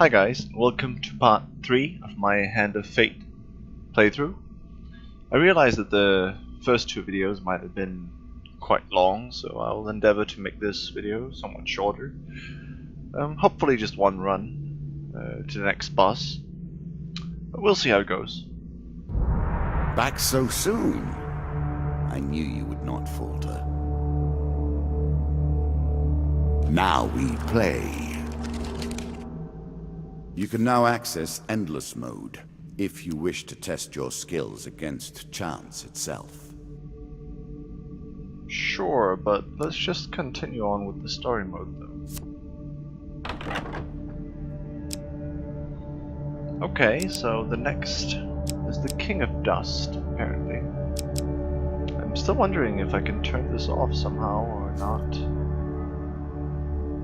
Hi guys, welcome to part 3 of my Hand of Fate playthrough. I realized that the first two videos might have been quite long, so I will endeavor to make this video somewhat shorter. Hopefully just one run to the next boss, but we'll see how it goes. Back so soon? I knew you would not falter. Now we play. You can now access Endless Mode if you wish to test your skills against chance itself. Sure, but let's just continue on with the story mode though. Okay, so the next is the King of Dust, apparently. I'm still wondering if I can turn this off somehow or not,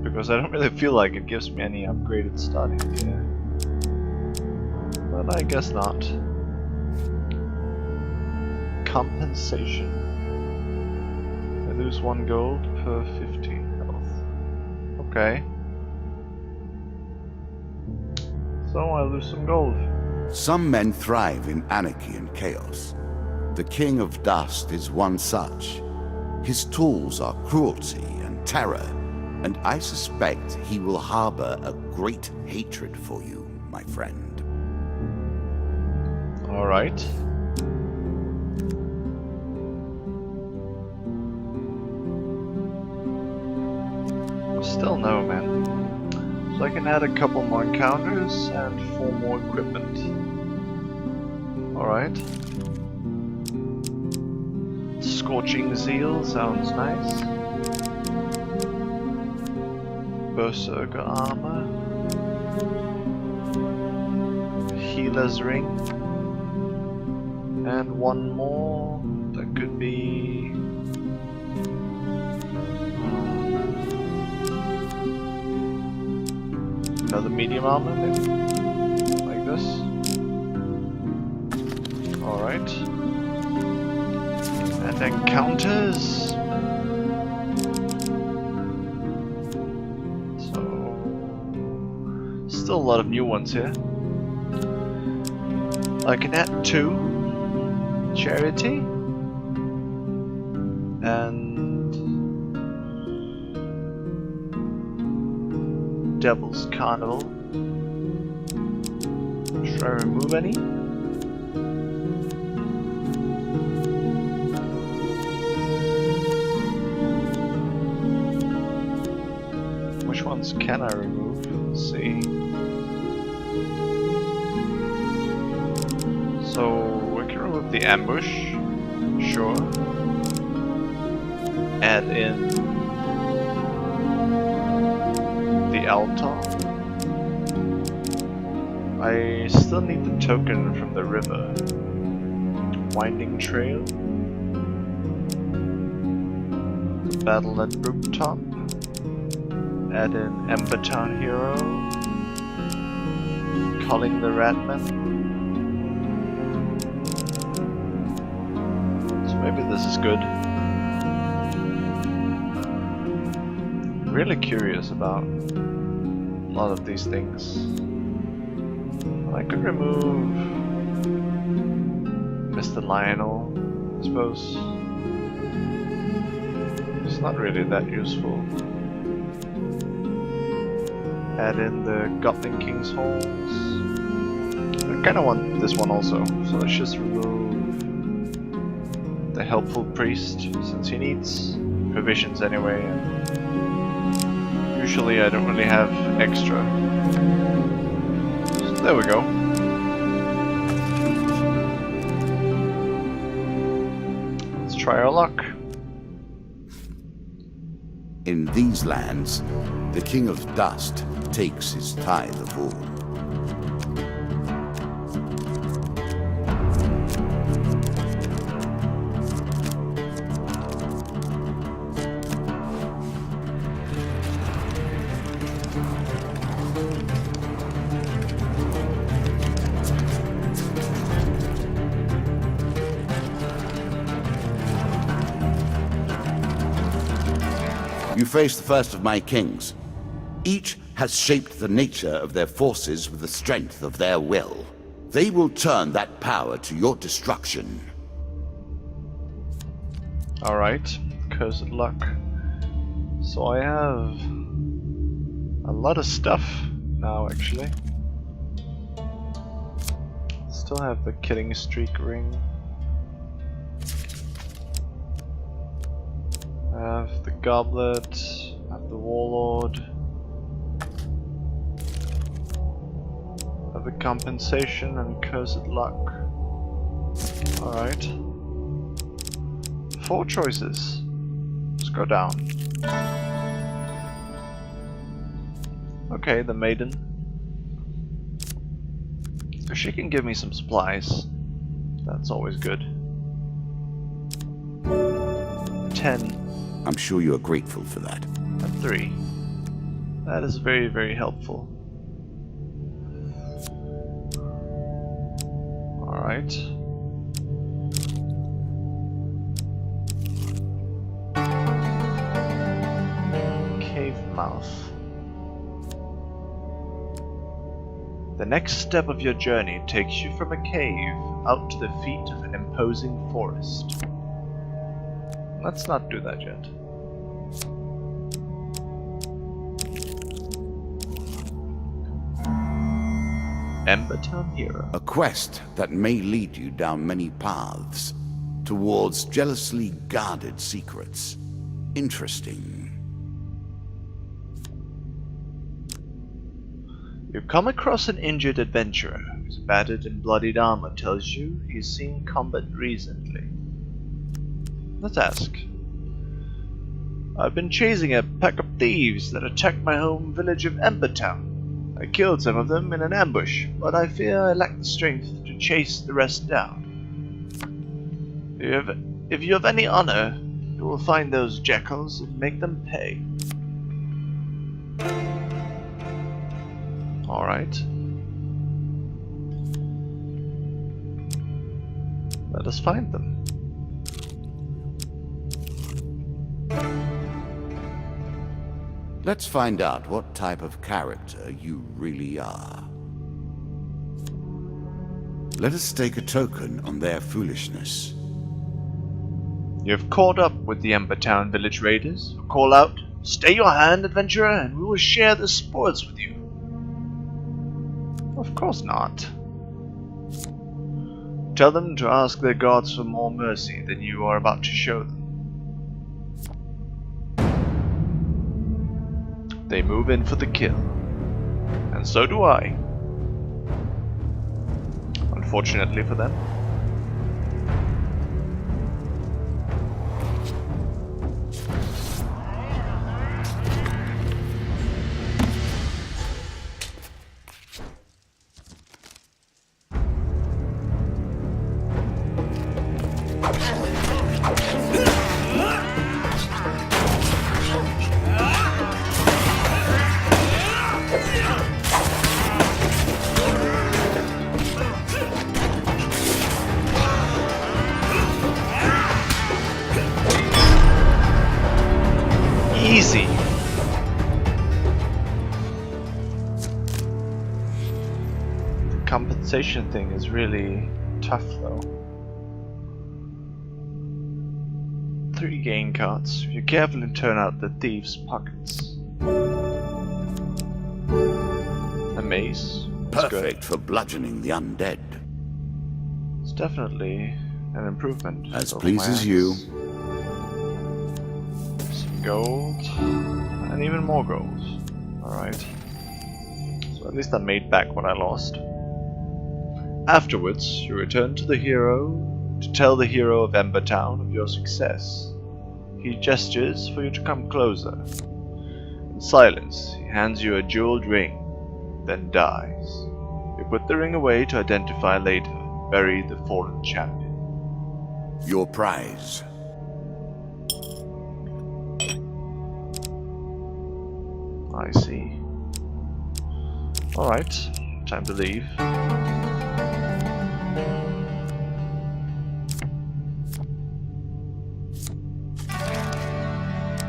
because I don't really feel like it gives me any upgraded starting gear. But I guess not. Compensation. I lose 1 gold per 15 health. Okay. So I lose some gold. Some men thrive in anarchy and chaos. The King of Dust is one such. His tools are cruelty and terror, and I suspect he will harbor a great hatred for you, my friend. Alright. Still no, man. So I can add a couple more encounters and 4 more equipment. Alright. Scorching Zeal sounds nice. Berserker armor. Healer's ring. And 1 more that could be another medium armor, maybe? Like this. Alright. And encounters. So still a lot of new ones here. I can add 2. Charity and Devil's Carnival. Should I remove any? Which ones can I remove? Let's see. So remove the ambush, sure. Add in the altar. I still need the token from the river. Winding trail. The battle at rooftop. Add in Ember Town hero. Calling the Ratman. Maybe this is good. Really curious about a lot of these things. I could remove Mr. Lionel, I suppose. It's not really that useful. Add in the Goblin King's Halls. I kinda want this one also, so let's just remove the Helpful Priest, since he needs provisions anyway, and usually I don't really have extra. So there we go. Let's try our luck. In these lands, the King of Dust takes his tithe of all. You face the first of my kings. Each has shaped the nature of their forces with the strength of their will. They will turn that power to your destruction. Alright, cursed luck. So I have a lot of stuff now, actually. Still have the killing streak ring. I have the goblet, I have the warlord. I have the compensation and cursed luck. Alright. 4 choices. Let's go down. Okay, the maiden. If she can give me some supplies, that's always good. 10. I'm sure you are grateful for that. And 3. That is very, very helpful. Alright. Cave mouth. The next step of your journey takes you from a cave out to the feet of an imposing forest. Let's not do that yet. Embertown Hero. A quest that may lead you down many paths towards jealously guarded secrets. Interesting. You come across an injured adventurer whose battered and bloodied armor tells you he's seen combat recently. Let's ask. I've been chasing a pack of thieves that attacked my home village of Embertown. I killed some of them in an ambush, but I fear I lack the strength to chase the rest down. If you have any honor, you will find those jackals and make them pay. Alright. Let us find them. Let's find out what type of character you really are. Let us stake a token on their foolishness. You have caught up with the Embertown village raiders. Call out, "Stay your hand, adventurer, and we will share the spoils with you." Of course not. Tell them to ask their gods for more mercy than you are about to show them. They move in for the kill. And so do I. Unfortunately for them. Easy. The compensation thing is really tough though. 3 gain cards. If you carefully turn out the thieves' pockets. A mace. That's Perfect good. for bludgeoning the undead. It's definitely an improvement. As over pleases my you. axe. Some gold. And even more gold. Alright. So at least I made back what I lost. Afterwards, you return to the hero to tell the hero of Embertown of your success. He gestures for you to come closer. In silence, he hands you a jeweled ring, then dies. You put the ring away to identify later, bury the fallen champion. Your prize. I see. Alright, time to leave.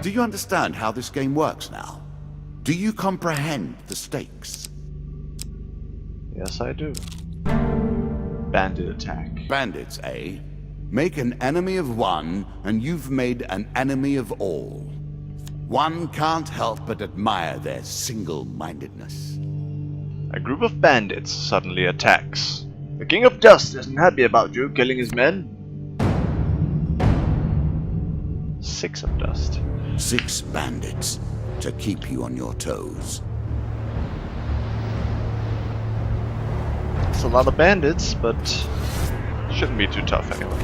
Do you understand how this game works now? Do you comprehend the stakes? Yes, I do. Bandit attack. Bandits, eh? Make an enemy of one, and you've made an enemy of all. One can't help but admire their single-mindedness. A group of bandits suddenly attacks. The King of Dust isn't happy about you killing his men. 6 of dust. 6 bandits to keep you on your toes. It's a lot of bandits, but shouldn't be too tough anyway.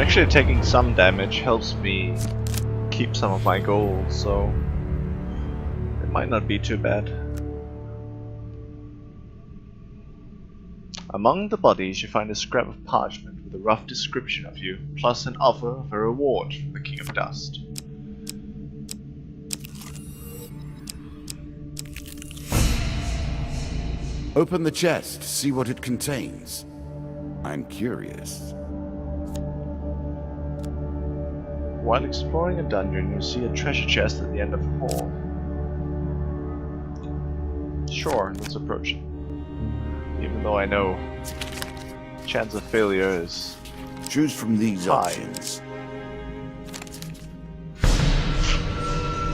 Actually, taking some damage helps me keep some of my gold, so it might not be too bad. Among the bodies you find a scrap of parchment with a rough description of you, plus an offer of a reward from the King of Dust. Open the chest, see what it contains. I'm curious. While exploring a dungeon, you see a treasure chest at the end of the hall. Sure, let's approach it. Even though I know chance of failure is Choose from these high. options.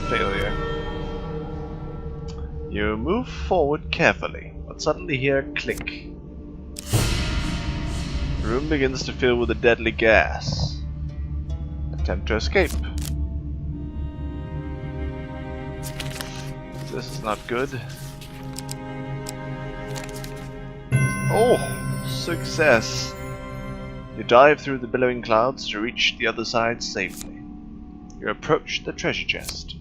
Failure. You move forward carefully, but suddenly hear a click. The room begins to fill with a deadly gas. Attempt to escape. This is not good. Oh! Success! You dive through the billowing clouds to reach the other side safely. You approach the treasure chest.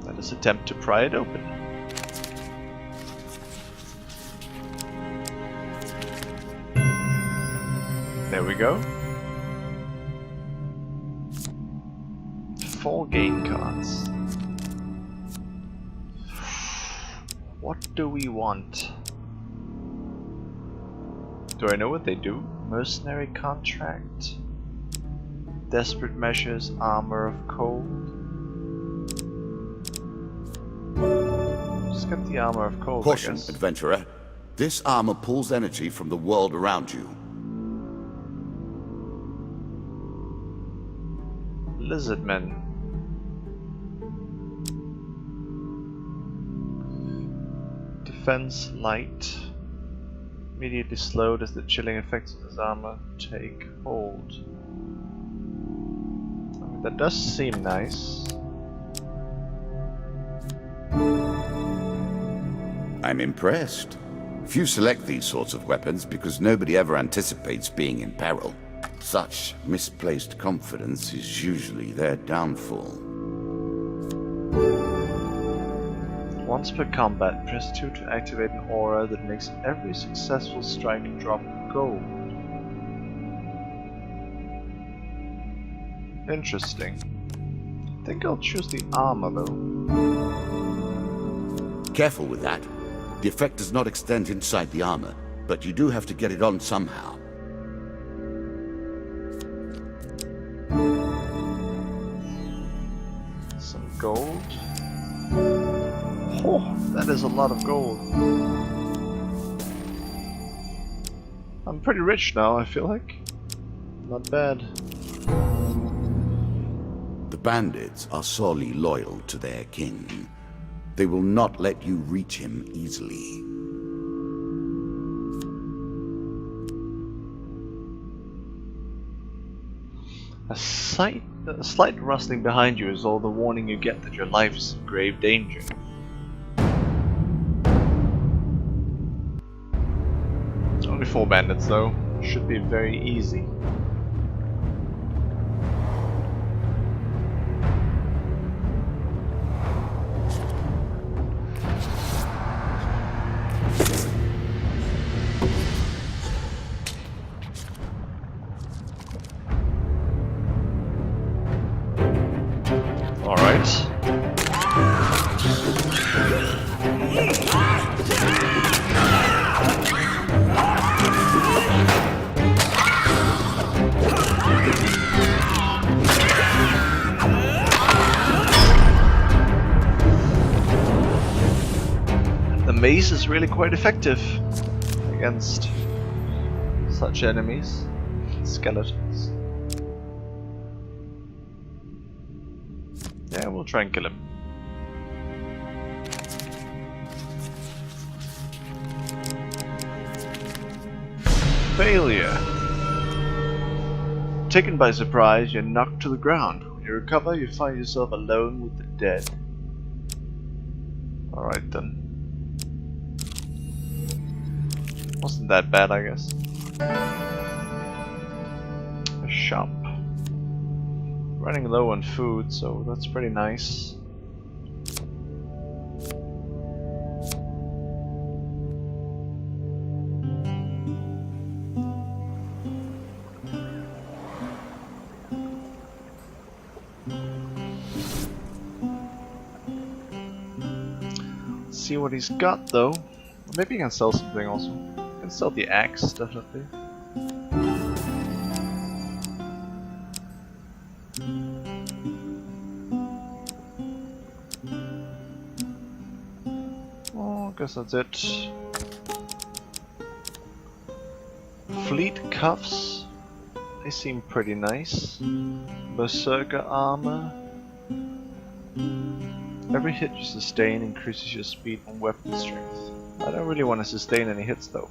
Let us attempt to pry it open. There we go. 4 game cards. What do we want? Do I know what they do? Mercenary contract? Desperate measures, armor of cold? Just get the armor of cold, Caution, I guess. adventurer. This armor pulls energy from the world around you. Lizardmen. Defense light. Immediately slowed as the chilling effects of his armor take hold. I mean, that does seem nice. I'm impressed. Few select these sorts of weapons because nobody ever anticipates being in peril. Such misplaced confidence is usually their downfall. Once per combat, press 2 to activate an aura that makes every successful strike drop gold. Interesting. I think I'll choose the armor though. Careful with that. The effect does not extend inside the armor, but you do have to get it on somehow. Some gold. Oh, that is a lot of gold. I'm pretty rich now, I feel like. Not bad. The bandits are sorely loyal to their king. They will not let you reach him easily. A slight rustling behind you is all the warning you get that your life is in grave danger. Only 4 bandits though. Should be very easy. Alright. The mace is really quite effective against such enemies. Skeletons. Yeah, we'll try and kill him. Failure. Taken by surprise, you're knocked to the ground. When you recover, you find yourself alone with the dead. Alright then. Wasn't that bad, I guess. A shop. Running low on food, so that's pretty nice. Let's see what he's got though. Maybe he can sell something also. He can sell the axe, definitely. Oh, I guess that's it. Fleet cuffs. They seem pretty nice. Berserker armor. Every hit you sustain increases your speed and weapon strength. I don't really want to sustain any hits though.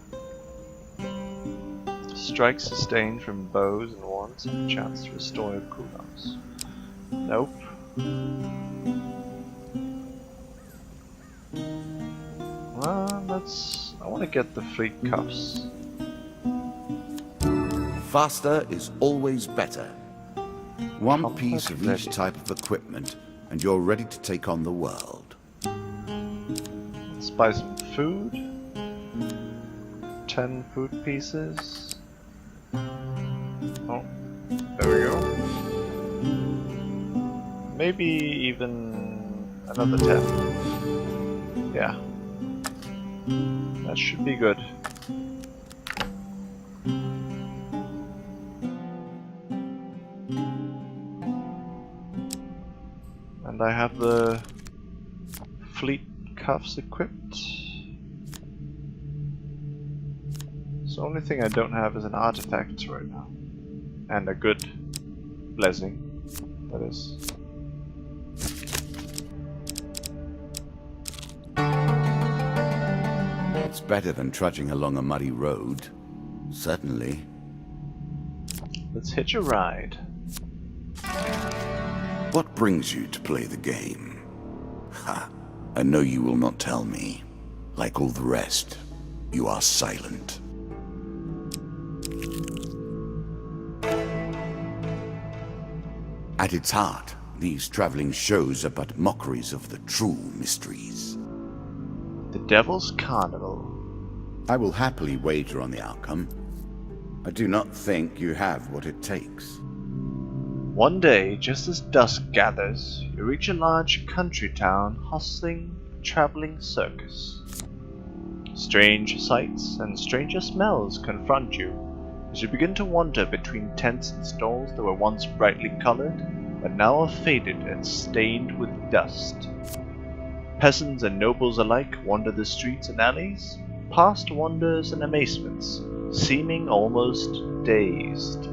Strikes sustained from bows and wands have a chance to restore your cooldowns. Nope. Well, I want to get the fleet cuffs. Faster is always better. One piece of each type of equipment, and you're ready to take on the world. Let's buy some food. 10 food pieces. Oh, there we go. Maybe even another 10. Yeah. That should be good. And I have the fleet cuffs equipped. So the only thing I don't have is an artifact right now. And a good blessing, that is. It's better than trudging along a muddy road. Certainly. Let's hitch a ride. What brings you to play the game? Ha! I know you will not tell me. Like all the rest, you are silent. At its heart, these traveling shows are but mockeries of the true mysteries. The Devil's Carnival. I will happily wager on the outcome. I do not think you have what it takes. One day, just as dusk gathers, you reach a large country town hustling a traveling circus. Strange sights and stranger smells confront you as you begin to wander between tents and stalls that were once brightly colored, but now are faded and stained with dust. Peasants and nobles alike wander the streets and alleys, past wonders and amazements, seeming almost dazed.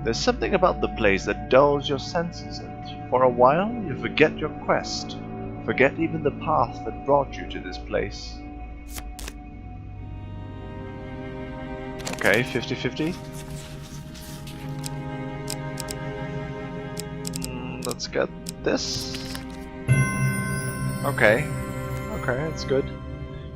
There's something about the place that dulls your senses, and for a while you forget your quest, forget even the path that brought you to this place. Okay, 50-50. Let's get this. Okay, that's good.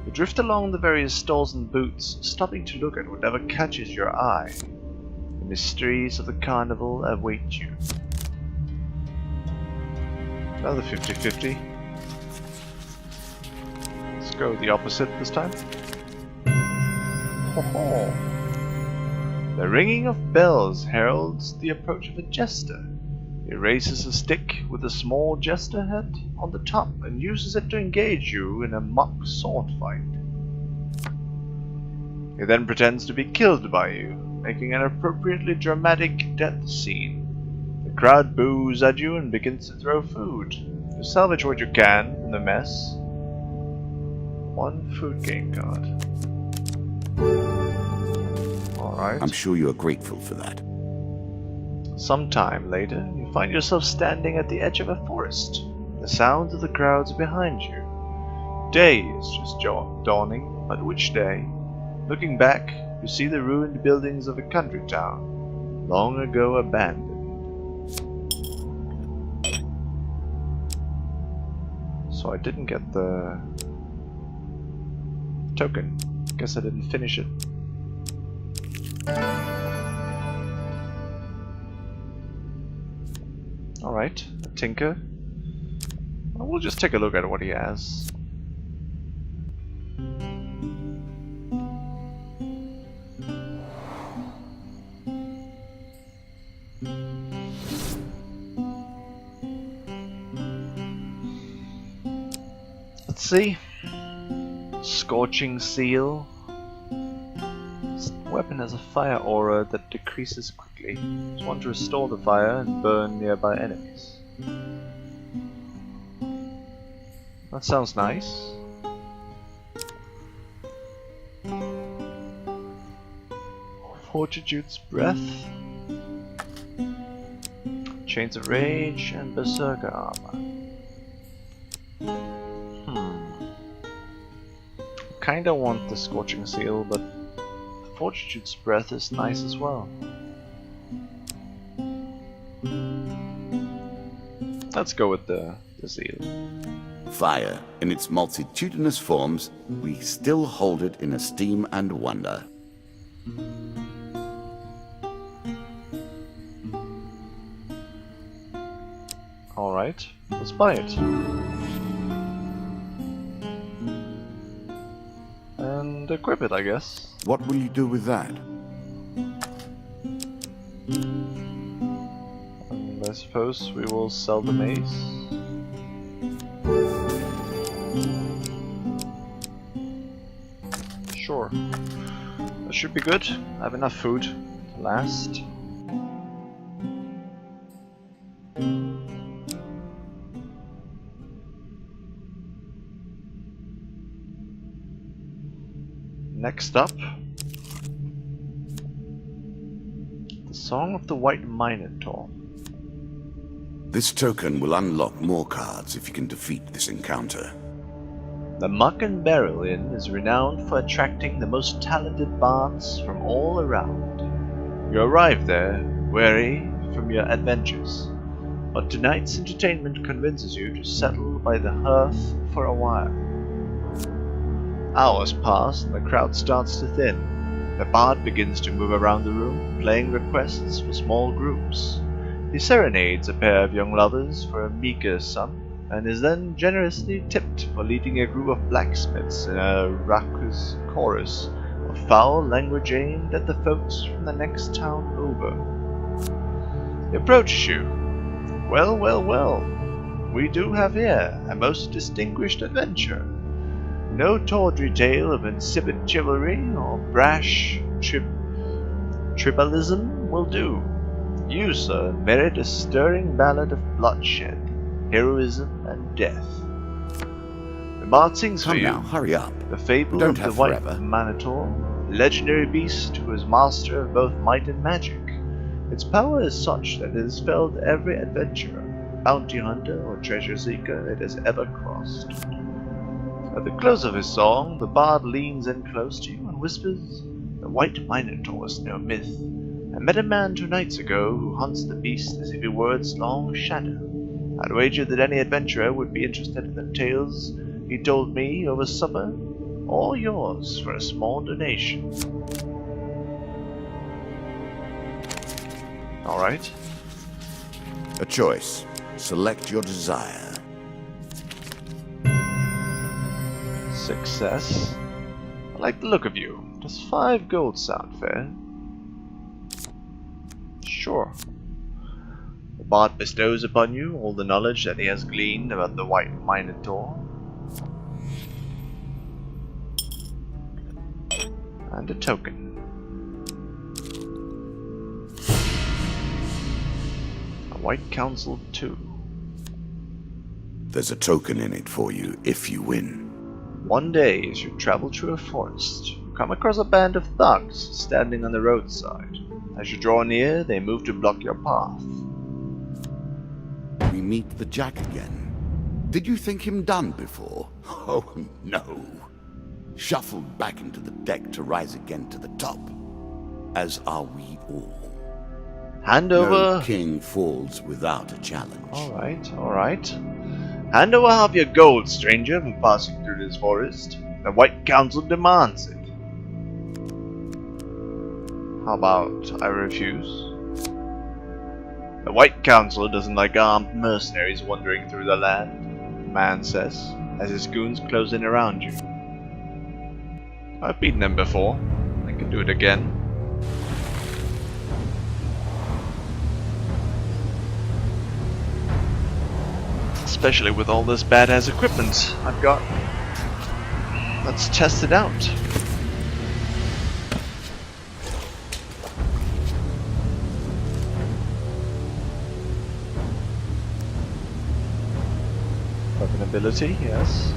You drift along the various stalls and booths, stopping to look at whatever catches your eye. The mysteries of the carnival await you. Another 50-50. Let's go the opposite this time. Ho-ho. The ringing of bells heralds the approach of a jester. He raises a stick with a small jester head on the top and uses it to engage you in a mock sword fight. He then pretends to be killed by you, making an appropriately dramatic death scene. The crowd boos at you and begins to throw food. You salvage what you can from the mess. 1 food game card. Alright. I'm sure you are grateful for that. Sometime later, you find yourself standing at the edge of a forest. The sounds of the crowds behind you. Day is just dawning, but which day? Looking back, you see the ruined buildings of a country town, long ago abandoned. So I didn't get the token. Guess I didn't finish it. Alright, a tinker. Well, we'll just take a look at what he has. Let's see. Scorching seal. This weapon has a fire aura that decreases quickly. It's one to restore the fire and burn nearby enemies. That sounds nice. Fortitude's Breath. Chains of Rage and Berserker Armor. Kinda want the Scorching Seal, but Fortitude's Breath is nice as well. Let's go with the Seal. Fire, in its multitudinous forms, we still hold it in esteem and wonder. Alright, let's buy it. And equip it, I guess. What will you do with that? And I suppose we will sell the mace. Sure. That should be good. I have enough food to last. Next up, the Song of the White Minotaur. This token will unlock more cards if you can defeat this encounter. The Muck and Barrel Inn is renowned for attracting the most talented bards from all around. You arrive there, weary from your adventures, but tonight's entertainment convinces you to settle by the hearth for a while. Hours pass and the crowd starts to thin. The bard begins to move around the room, playing requests for small groups. He serenades a pair of young lovers for a meager sum, and is then generously tipped for leading a group of blacksmiths in a raucous chorus of foul language aimed at the folks from the next town over. He approaches you. Well, well, well. We do have here a most distinguished adventure. No tawdry tale of insipid chivalry or brash tribalism will do. You, sir, merit a stirring ballad of bloodshed, heroism, and death. The bard sings for Come you. now, hurry up. The fable Don't of the have White forever. Minotaur, legendary beast who is master of both might and magic. Its power is such that it has felled every adventurer, bounty hunter, or treasure seeker it has ever crossed. At the close of his song, the bard leans in close to you and whispers, "The White Minotaur is no myth. I met a man 2 nights ago who hunts the beast as if he were its long shadow. I'd wager that any adventurer would be interested in the tales he told me over supper, or yours for a small donation." Alright. A choice. Select your desire. Success. I like the look of you. Does 5 gold sound fair? Sure. The bard bestows upon you all the knowledge that he has gleaned about the White Minotaur. And a token. A White Council 2. There's a token in it for you if you win. One day, as you travel through a forest, you come across a band of thugs standing on the roadside. As you draw near, they move to block your path. We meet the Jack again. Did you think him done before? Oh, no. Shuffled back into the deck to rise again to the top. As are we all. Hand over. No king falls without a challenge. Alright, alright. Hand over half your gold, stranger, for passing through this forest. The White Council demands it. How about I refuse? The White Council doesn't like armed mercenaries wandering through the land, the man says, as his goons close in around you. I've beaten them before. I can do it again. Especially with all this badass equipment I've got. Let's test it out. Weapon ability, yes.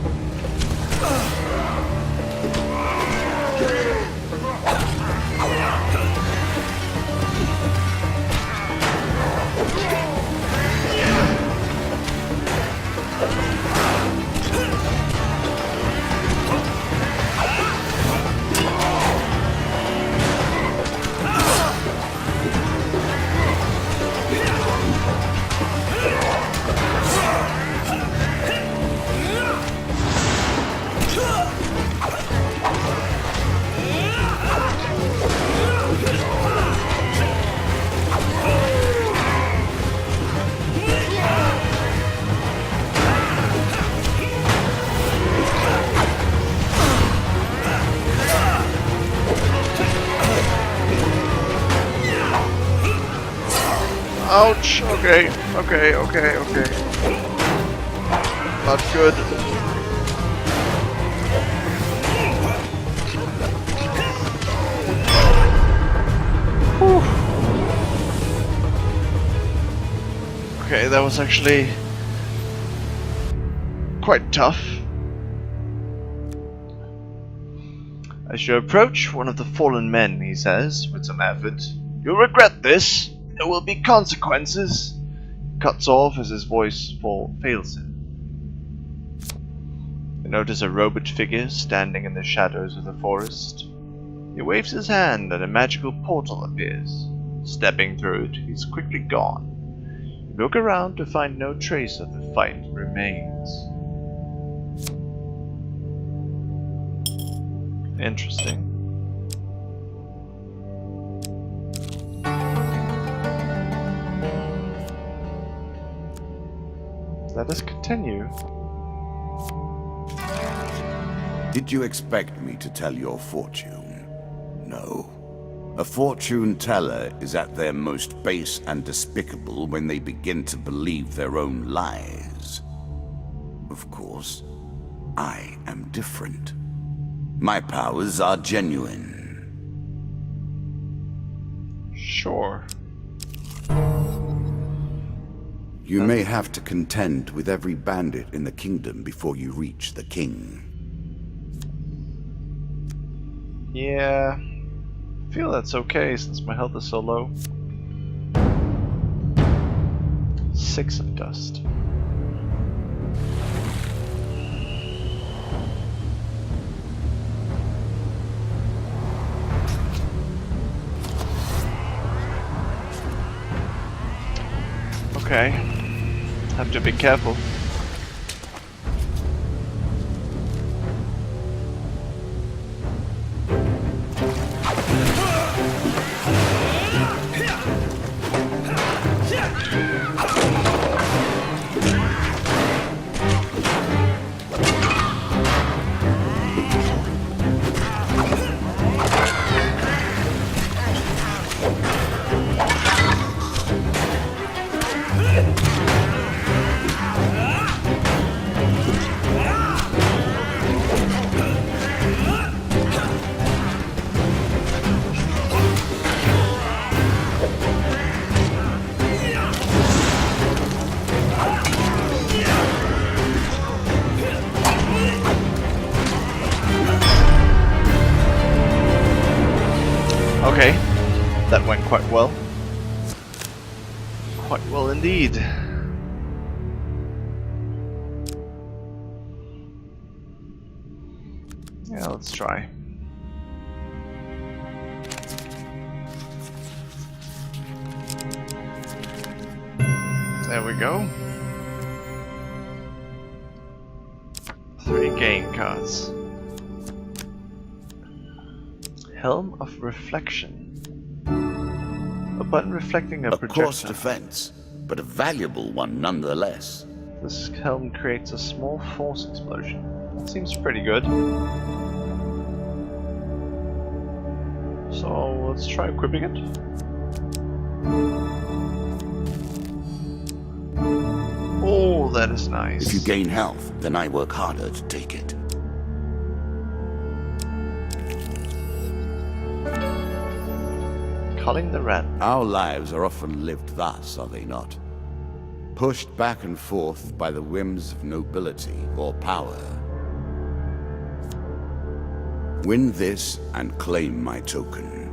Ouch! Okay. Not good. Whew. Okay, that was actually quite tough. As you approach one of the fallen men, he says, with some effort, "You'll regret this. There will be consequences." Cuts off as his voice fails him. You notice a robot figure standing in the shadows of the forest. He waves his hand and a magical portal appears. Stepping through it, he's quickly gone. You look around to find no trace of the fight remains. Interesting. Let us continue. Did you expect me to tell your fortune? No. A fortune teller is at their most base and despicable when they begin to believe their own lies. Of course, I am different. My powers are genuine. Sure. You may have to contend with every bandit in the kingdom before you reach the king. Yeah. I feel that's okay since my health is so low. 6 of dust. Okay, have to be careful. Okay, that went quite well. Quite well indeed. Yeah, let's try. There we go. 3 game cards. Helm of Reflection. A button reflecting a projectile. A coarse defense, but a valuable one nonetheless. This helm creates a small force explosion. That seems pretty good. So let's try equipping it. Oh, that is nice. If you gain health, then I work harder to take it. Culling the rat. Our lives are often lived thus, are they not? Pushed back and forth by the whims of nobility or power. Win this and claim my token.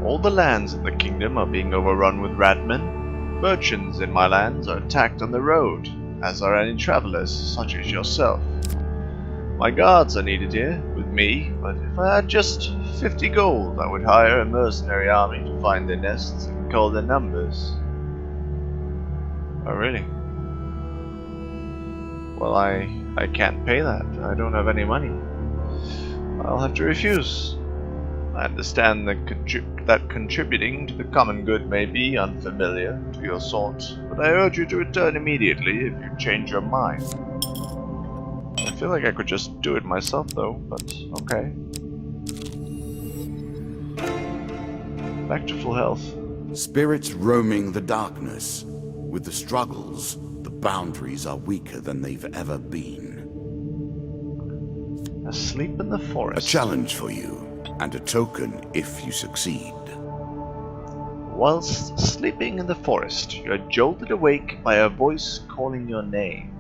All the lands in the kingdom are being overrun with ratmen. Merchants in my lands are attacked on the road, as are any travelers such as yourself. My guards are needed here, with me, but if I had just 50 gold, I would hire a mercenary army to find their nests and call their numbers. Oh, really? Well, I can't pay that. I don't have any money. I'll have to refuse. I understand that contributing to the common good may be unfamiliar to your sort, but I urge you to return immediately if you change your mind. I feel like I could just do it myself though, but okay. Back to full health. Spirits roaming the darkness. With the struggles, the boundaries are weaker than they've ever been. Asleep in the forest. A challenge for you, and a token if you succeed. Whilst sleeping in the forest, you are jolted awake by a voice calling your name.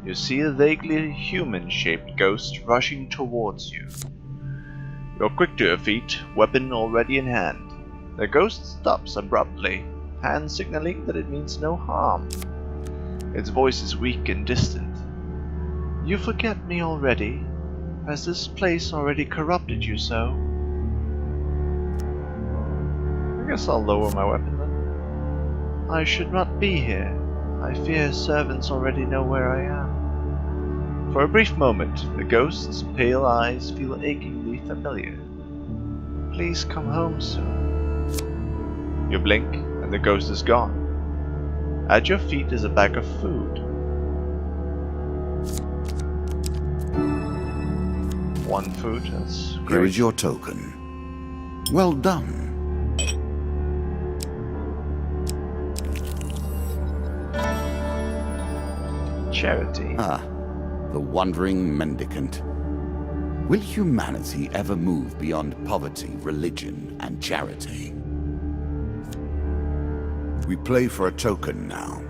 You see a vaguely human-shaped ghost rushing towards you. You're quick to your feet, weapon already in hand. The ghost stops abruptly, hand signaling that it means no harm. Its voice is weak and distant. You forget me already? Has this place already corrupted you so? I guess I'll lower my weapon then. I should not be here. I fear servants already know where I am. For a brief moment, the ghost's pale eyes feel achingly familiar. Please come home soon. You blink, and the ghost is gone. At your feet is a bag of food. 1 food, that's great. Here is your token. Well done. Charity. Ah, the wandering mendicant. Will humanity ever move beyond poverty, religion, and charity? We play for a token now.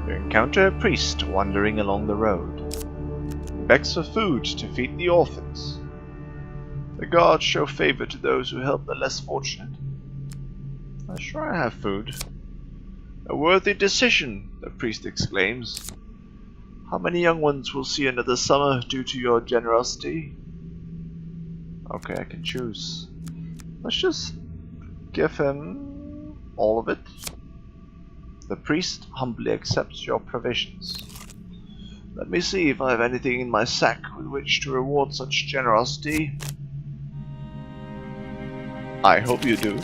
You encounter a priest wandering along the road. He begs for food to feed the orphans. The gods show favor to those who help the less fortunate. I'm sure I have food. A worthy decision, the priest exclaims. How many young ones will see another summer due to your generosity? Okay, I can choose. Let's just give him all of it. The priest humbly accepts your provisions. Let me see if I have anything in my sack with which to reward such generosity. I hope you do.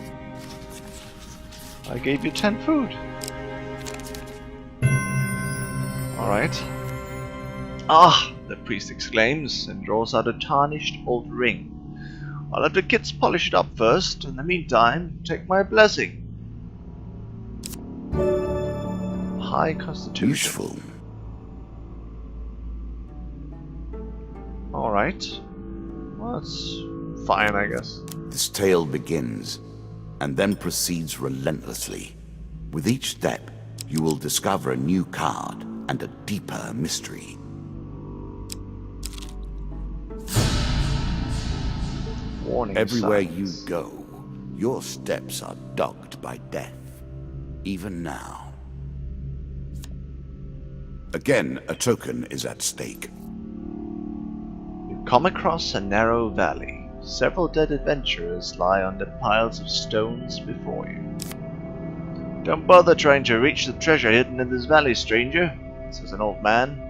I gave you 10 food. Alright. Ah, the priest exclaims and draws out a tarnished old ring. I'll have the kids polish it up first. In the meantime, take my blessing. High constitution. Useful. Alright. Well, that's fine, I guess. This tale begins, and then proceeds relentlessly. With each step, you will discover a new card and a deeper mystery. Warning Everywhere signs. you go, your steps are dogged by death, even now. Again, a token is at stake. You come across a narrow valley. Several dead adventurers lie under piles of stones before you. Don't bother trying to reach the treasure hidden in this valley, stranger, says an old man.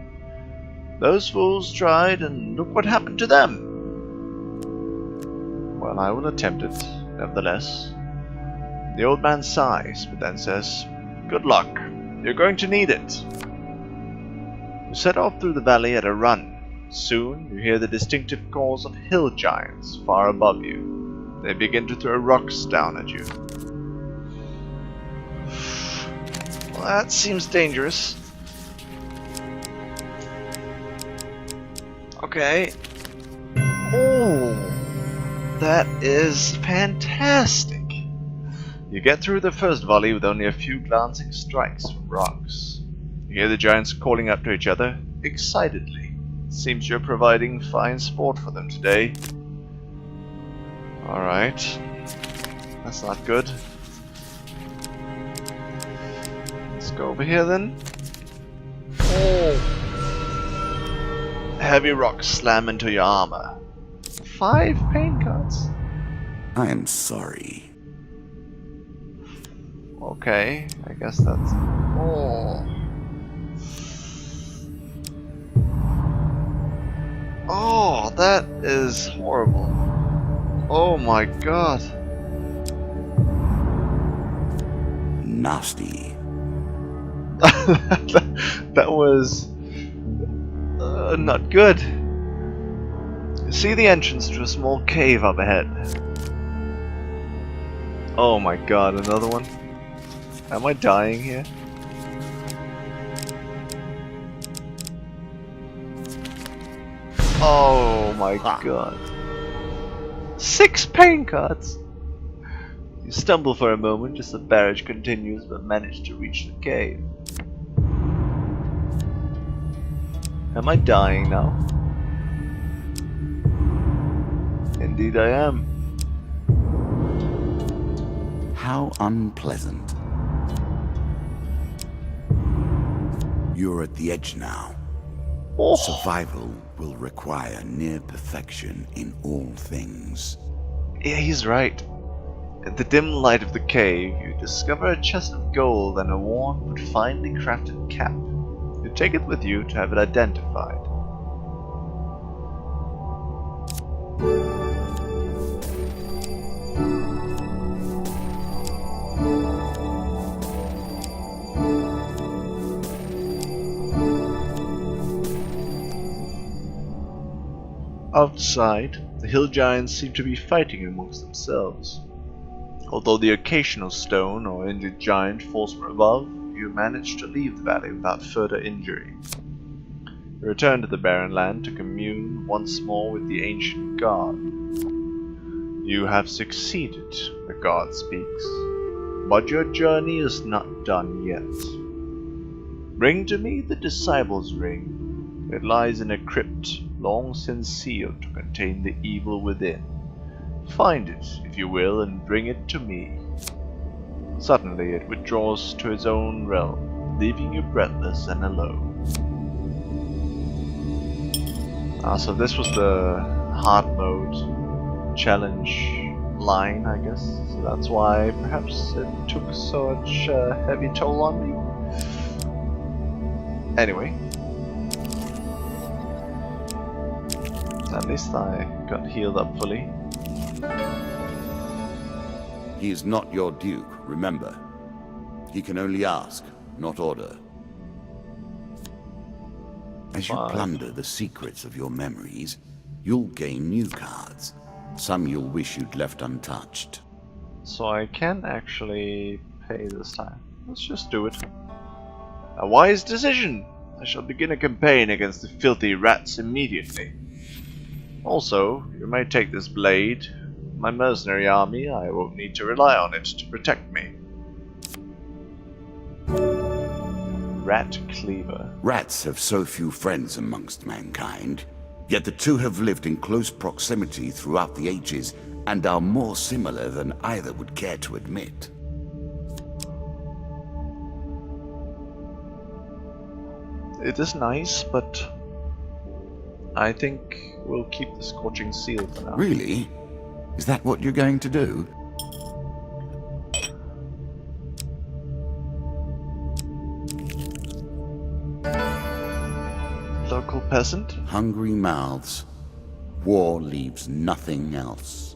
Those fools tried, and look what happened to them. Well, I will attempt it, nevertheless. The old man sighs, but then says, Good luck. You're going to need it. You set off through the valley at a run. Soon, you hear the distinctive calls of hill giants far above you. They begin to throw rocks down at you. Well, that seems dangerous. Okay. Oh, that is fantastic. You get through the first volley with only a few glancing strikes from rocks. You hear the giants calling up to each other excitedly. Seems you're providing fine sport for them today. Alright. That's not good. Let's go over here then. Oh! Heavy rocks slam into your armor. 5 pain cards. I am sorry. Okay, I guess that's... Oh! Oh, that is horrible. Oh my god. Nasty. That was not good. See the entrance to a small cave up ahead. Oh my god, another one. Am I dying here? Oh my god. 6 pain cards! You stumble for a moment as the barrage continues, but manage to reach the cave. Am I dying now? Indeed I am. How unpleasant. You're at the edge now. Oh. Survival will require near perfection in all things. Yeah, he's right. In the dim light of the cave, you discover a chest of gold and a worn but finely crafted cap. You take it with you to have it identified. Outside, the hill giants seem to be fighting amongst themselves. Although the occasional stone or injured giant falls from above, you manage to leave the valley without further injury. You return to the barren land to commune once more with the ancient god. You have succeeded, the god speaks, but your journey is not done yet. Bring to me the disciples' ring. It lies in a crypt long since sealed to contain the evil within. Find it, if you will, and bring it to me. Suddenly it withdraws to its own realm, leaving you breathless and alone. So this was the hard mode challenge line, I guess. So that's why perhaps it took such a heavy toll on me. Anyway. So at least I got healed up fully. He is not your duke, remember. He can only ask, not order. As you plunder the secrets of your memories, you'll gain new cards. Some you'll wish you'd left untouched. So I can actually pay this time. Let's just do it. A wise decision! I shall begin a campaign against the filthy rats immediately. Also, you may take this blade. My mercenary army, I won't need to rely on it to protect me. Rat Cleaver. Rats have so few friends amongst mankind, yet the two have lived in close proximity throughout the ages and are more similar than either would care to admit. It is nice, but I think we'll keep the Scorching Seal for now. Really? Is that what you're going to do? Local peasant? Hungry mouths. War leaves nothing else.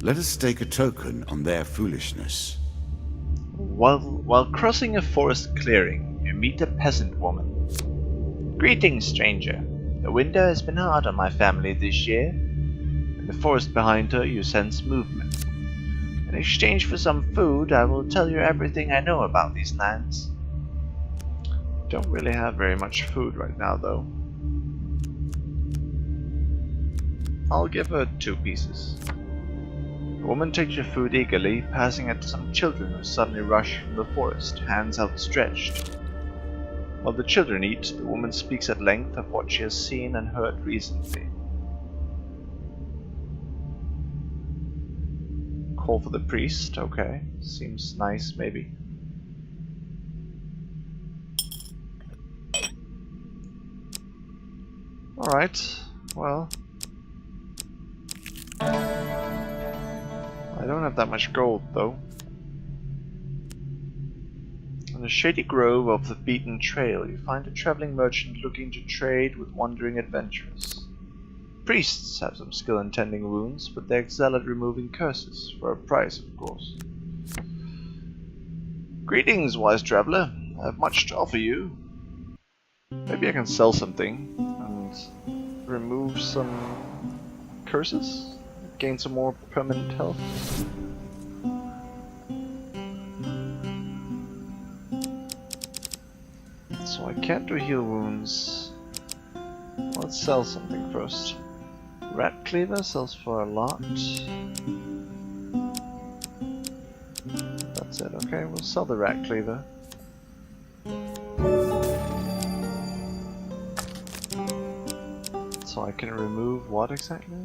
Let us stake a token on their foolishness. While crossing a forest clearing, you meet a peasant woman. Greetings, stranger. The winter has been hard on my family this year. In the forest behind her, you sense movement. In exchange for some food, I will tell you everything I know about these lands. Don't really have very much food right now, though. I'll give her 2 pieces. The woman takes your food eagerly, passing it to some children who suddenly rush from the forest, hands outstretched. While the children eat, the woman speaks at length of what she has seen and heard recently. Call for the priest, okay. Seems nice, maybe. Alright, well. I don't have that much gold, though. In a shady grove of the beaten trail, you find a traveling merchant looking to trade with wandering adventurers. Priests have some skill in tending wounds, but they excel at removing curses, for a price, of course. Greetings, wise traveler. I have much to offer you. Maybe I can sell something and remove some curses? Gain some more permanent health? So I can't do heal wounds. Let's sell something first. Rat Cleaver sells for a lot. That's it, okay, we'll sell the Rat Cleaver. So I can remove what exactly?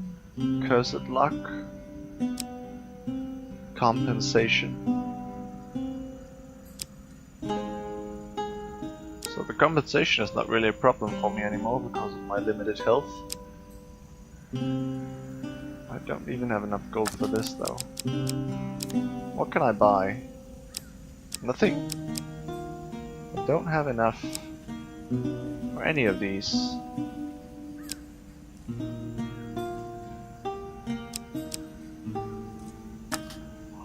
Cursed luck. Compensation. So the compensation is not really a problem for me anymore because of my limited health. I don't even have enough gold for this though. What can I buy? Nothing. I don't have enough for any of these.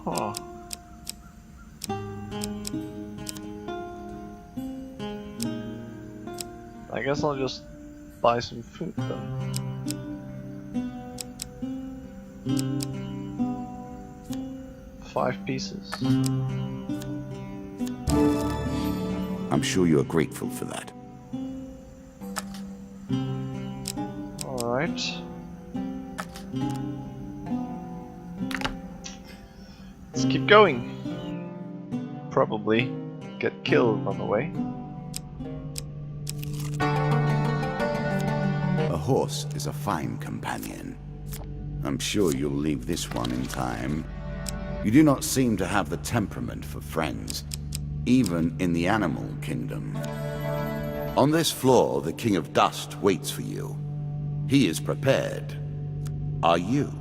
Huh. I guess I'll just buy some food then. Five pieces. I'm sure you're grateful for that. Alright. Let's keep going. Probably get killed on the way. A horse is a fine companion. I'm sure you'll leave this one in time. You do not seem to have the temperament for friends, even in the animal kingdom. On this floor, the King of Dust waits for you. He is prepared. Are you?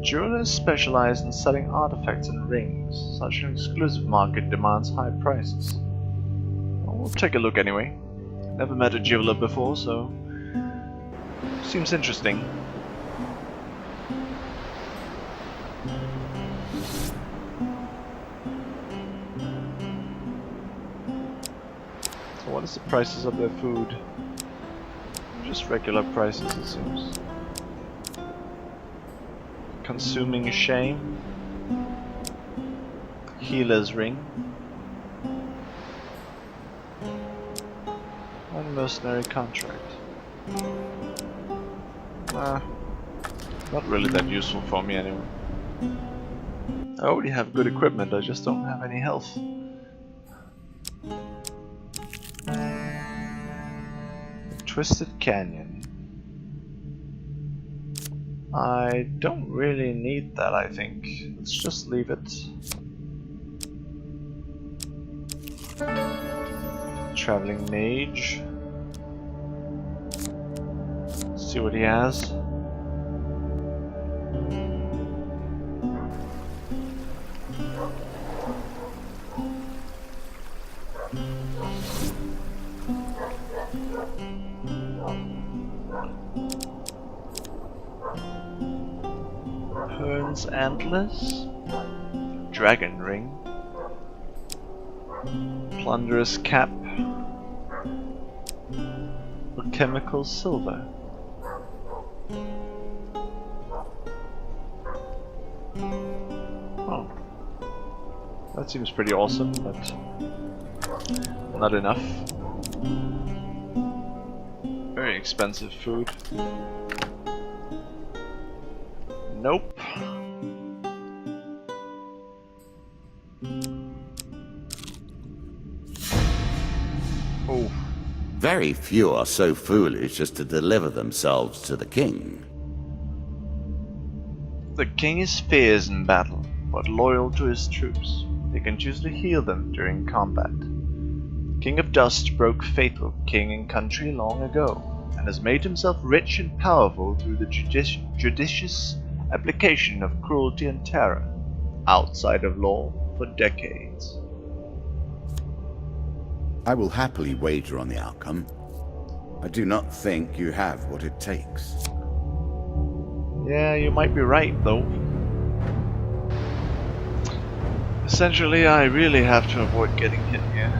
Jewelers specialize in selling artifacts and rings. Such an exclusive market demands high prices. Well, we'll take a look anyway. Never met a jeweler before, so seems interesting. So what is the prices of their food? Just regular prices, it seems. Consuming shame, healer's ring, and mercenary contract. Not really that useful for me anyway. I already have good equipment, I just don't have any health. Twisted Canyon. I don't really need that, I think. Let's just leave it. Traveling mage. Let's see what he has. Hearn's Antlers, Dragon Ring, Plunderous Cap, Alchemical Silver. Oh, that seems pretty awesome, but not enough. Very expensive food. Nope. Oh. Very few are so foolish as to deliver themselves to the king. The king is fierce in battle, but loyal to his troops. He can choose to heal them during combat. King of Dust broke faith with king and country long ago, and has made himself rich and powerful through the judicious application of cruelty and terror, outside of law, for decades. I will happily wager on the outcome. I do not think you have what it takes. Yeah, you might be right, though. Essentially, I really have to avoid getting hit here.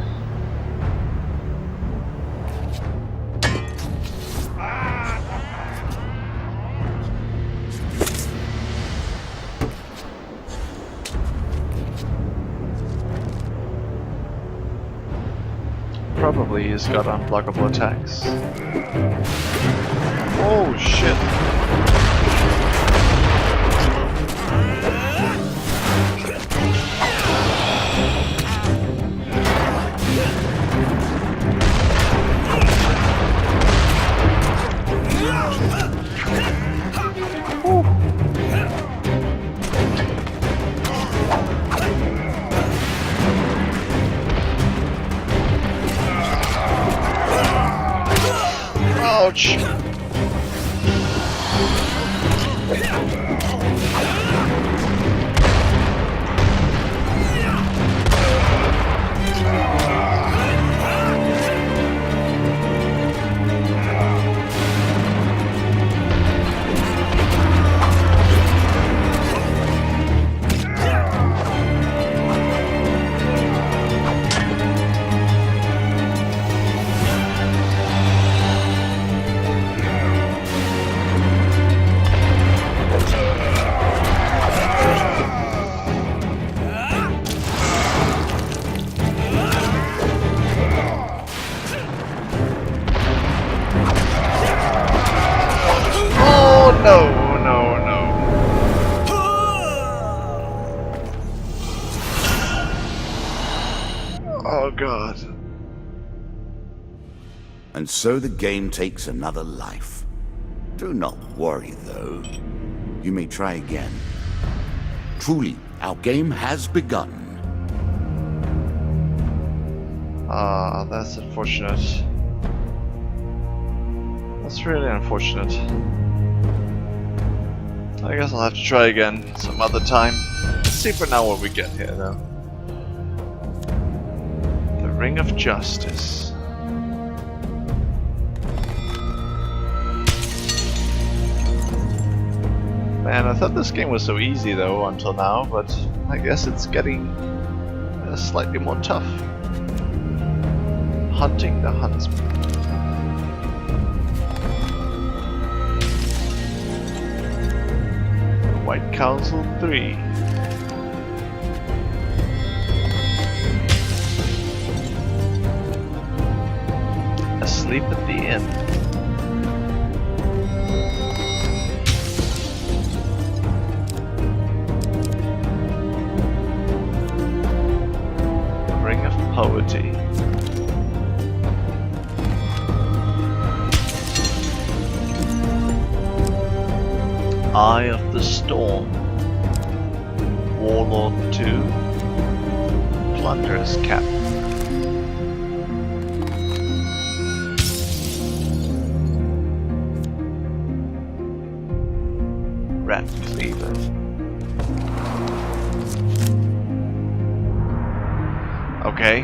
Probably he's got unblockable attacks. Oh shit! Ouch! Oh god. And so the game takes another life. Do not worry, though. You may try again. Truly, our game has begun. Ah, that's unfortunate. That's really unfortunate. I guess I'll have to try again some other time. Let's see for now what we get here, though. The Ring of Justice. Man, I thought this game was so easy, though, until now, but I guess it's getting slightly more tough. Hunting the Huntsman. White Council 3. Asleep at the inn. Ring of Poverty. Eye of the Storm. Warlord 2. Plunderer's Cap. Rat Cleaver. Okay,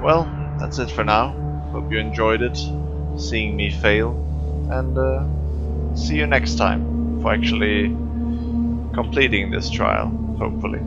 well, that's it for now. Hope you enjoyed it, seeing me fail, and see you next time for actually completing this trial, hopefully.